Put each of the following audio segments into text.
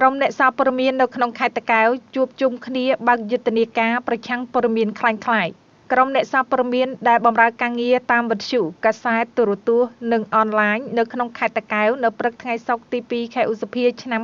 ក្រុមអ្នកសារព័ត៌មាននៅក្នុងខេត្តតាកែវជួបជុំគ្នាបើកយុទ្ធនាការប្រឆាំងព័ត៌មានคล้ายៗក្រុមអ្នកសារព័ត៌មានដែលបម្រើការងារតាមវិទ្យុកាសែតទូរទស្សន៍និងអនឡាញនៅក្នុងខេត្តតាកែវនៅព្រឹកថ្ងៃសុក្រទី2ខែឧសភាឆ្នាំ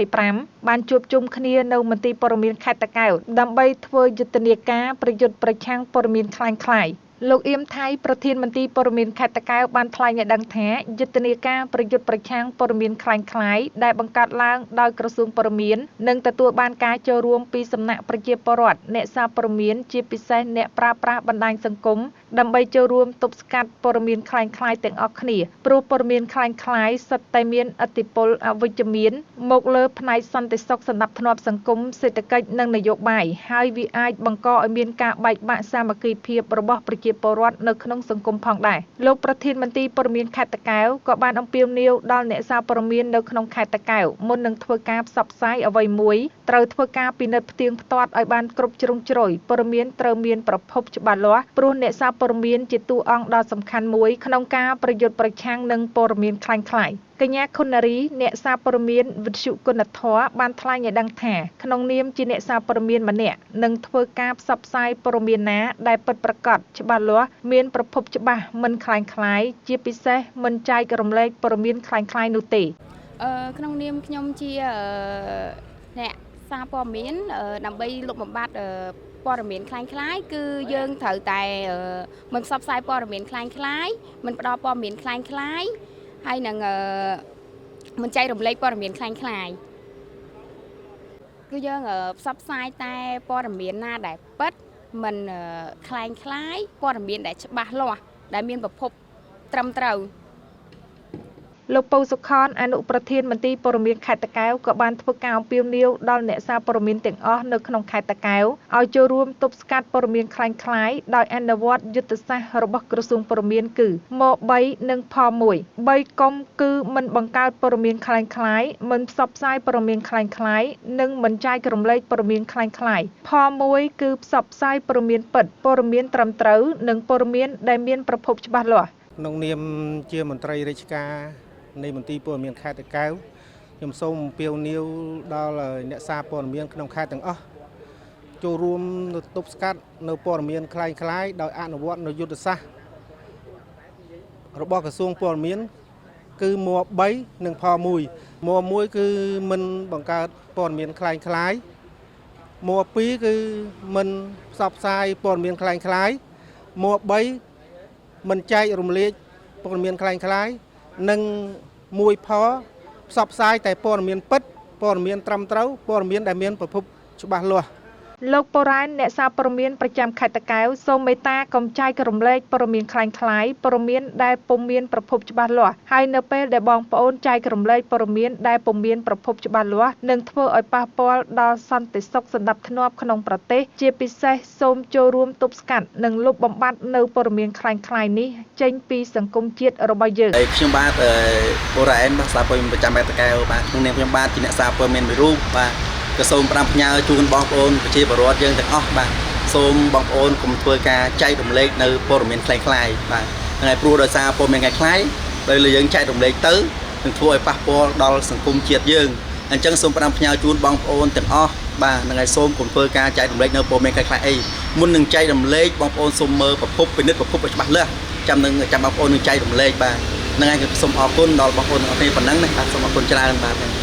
2025បានជួបជុំគ្នានៅមន្ទីរព័ត៌មានខេត្តតាកែវដើម្បីធ្វើយុទ្ធនាការប្រយុទ្ធប្រឆាំងព័ត៌មានคล้ายៗលោកអៀមថៃប្រធានមន្ទីរព័ត៌មានខេត្តតាកែវបានថ្លែងឲ្យដឹងថាយុទ្ធនាការប្រយុទ្ធប្រឆាំងព័ត៌មានคล้ายៗដែលបង្កើតឡើងដោយក្រសួងព័ត៌មាននិងទទួលបានការចូលរួមពីសំណាក់ប្រជាពលរដ្ឋអ្នកសារព័ត៌មានជាពិសេសអ្នកប្រើប្រាស់បណ្ដាញសង្គមដើម្បីចូលរួមទប់ស្កាត់ព័ត៌មានคล้ายៗទាំងអស់គ្នាព្រោះព័ត៌មានคล้ายៗសុទ្ធតែមានឥទ្ធិពលអវិជ្ជមានមកលើផ្នែកសន្តិសុខសណ្ដាប់ធ្នាប់សង្គមសេដ្ឋកិច្ចនិងនយោបាយហើយវាអាចបង្កឲ្យមានការបែកបាក់សាមគ្គីភាពរបស់ប្រជាពលរដ្ឋនៅក្នុងសង្គមផងដែរលោកប្រធានមន្ទីរព័ត៌មានខេត្តតាកែវក៏បានអំពាវនាវដល់អ្នកសារព័ត៌មាននៅក្នុងខេត្តតាកែវមុននឹងធ្វើការផ្សព្វផ្សាយអ្វីមួយត្រូវធ្វើការពិនិត្យផ្ទៀងផ្ទាត់ឲ្យបានគ្រប់ជ្រុងជ្រោយព័ត៌មានត្រូវមានប្រភពច្បាស់លាស់ព្រោះអ្នកសារព័ត៌មានជាតួអង្គដ៏សំខាន់មួយក្នុងការប្រយុទ្ធប្រឆាំងនឹងព័ត៌មានคล้ายៗកញ្ញាខុននារីអ្នកសារព័ត៌មានវិទ្យុគុណធម៌បានថ្លែងឲ្យដឹងថាក្នុងនាមជាអ្នកសារព័ត៌មានម្នាក់នឹងធ្វើការផ្សព្វផ្សាយព័ត៌មានណាដែលពិតប្រាកដច្បាស់លាស់មានប្រភពច្បាស់មិនคล้ายៗជាពិសេសមិនចែករំលែកព័ត៌មានคล้ายៗនោះទេក្នុងនាមខ្ញុំជាអ្នកសារព័ត៌មានដើម្បីលុបបំបាត់ព័ត៌មានคล้ายៗគឺយើងត្រូវតែមិនផ្សព្វផ្សាយព័ត៌មានคล้ายៗមិនផ្ដល់ព័ត៌មានคล้ายៗហើយនឹងមិនចែករំលែកព័ត៌មានคล้ายៗគឺយើងផ្សព្វផ្សាយតែព័ត៌មានណាដែលពិតមិនคล้ายៗព័ត៌មានដែលច្បាស់លាស់ដែលមានប្រភពត្រឹមត្រូវលោកពៅសុខនអនុប្រធានមន្ទីរព័ត៌មានខេត្តតាកែវក៏បានធ្វើការអំពាវនាវដល់អ្នកសារព័ត៌មានទាំងអស់នៅក្នុងខេត្តតាកែវឲ្យចូលរួមទប់ស្កាត់ព័ត៌មានคล้ายៗដោយអនុវត្តយុទ្ធសាស្ត្ររបស់ក្រសួងព័ត៌មានគឺម3និងផ1 3កុំគឺមិនបង្កើតព័ត៌មានคล้ายៗមិនផ្សព្វផ្សាយព័ត៌មានคล้ายៗនិងមិនចែករំលែកព័ត៌មានคล้ายៗផ1គឺផ្សព្វផ្សាយព័ត៌មានពិតព័ត៌មានត្រឹមត្រូវនិងព័ត៌មានដែលមានប្រភពច្បាស់លាស់ក្នុងនាមជាមន្ត្រីរាជការនៃមន្ទីរព័ត៌មានខេត្តតាកែវខ្ញុំសូមអំពាវនាវដល់អ្នកសារព័ត៌មានក្នុងខេត្តទាំងអស់ចូលរួមទប់ស្កាត់នៅព័ត៌មានคล้ายៗដោយអនុវត្តនៅយុទ្ធសាស្ត្ររបស់ក្រសួងព័ត៌មានគឺម3និងផ1ម1គឺមិនបង្កើតព័ត៌មានคล้ายៗម2គឺមិនផ្សព្វផ្សាយព័ត៌មានคล้ายៗម3មិនចែករំលែកព័ត៌មានคล้ายៗនិងមួយផ្សព្វផ្សាយតែព័ត៌មានពិតព័ត៌មានត្រឹមត្រូវព័ត៌មានដែលមានប្រភពច្បាស់លាស់លោកបូរ៉ែនអ្នកសារព័ត៌មានប្រចាំខេត្តតាកែវសូមមេត្តាកុំចែករំលែកព័ត៌មានคล้ายៗព័ត៌មានដែលពុំមានប្រភពច្បាស់លាស់ហើយនៅពេលដែលបងប្អូនចែករំលែកព័ត៌មានដែលពុំមានប្រភពច្បាស់លាស់នឹងធ្វើឲ្យប៉ះពាល់ដល់សន្តិសុខសណ្ដាប់ធ្នាប់ក្នុងប្រទេសជាពិសេសសូមចូលរួមទប់ស្កាត់និងលុបបំបាត់នៅព័ត៌មានคล้ายៗនេះចេញពីសង្គមជាតិរបស់យើងខ្ញុំបាទបូរ៉ែនសារព័ត៌មានប្រចាំខេត្តតាកែវបាទក្នុងនាមខ្ញុំបាទជាអ្នកសារព័ត៌មានមួយរូបបាទក៏សូមផ្ដាំផ្ញើជូនបងប្អូនប្រជាពលរដ្ឋយើងទាំងអស់បាទសូមបងប្អូនកុំធ្វើការចែករំលែកនៅព័ត៌មានคล้ายៗបាទថ្ងៃព្រោះដោយសារព័ត៌មានคล้ายៗដោយលើយើងចែករំលែកទៅនឹងធ្វើឲ្យប៉ះពាល់ដល់សង្គមជាតិយើងអញ្ចឹងសូមផ្ដាំផ្ញើជូនបងប្អូនទាំងអស់បាទហ្នឹងហើយសូមកុំធ្វើការចែករំលែកនៅព័ត៌មានคล้ายៗអីមុននឹងចែករំលែកបងប្អូនសូមមើលប្រភពពិនិត្យប្រភពឲ្យច្បាស់លាស់ចាំបងប្អូននឹងចែករំលែកបាទហ្នឹងហើយសូមអរគុណដល់បងប្អូនទាំងអស់គ្នាប៉ុណ្ណឹងណាបាទសូមអរគុណច្រើនបាទ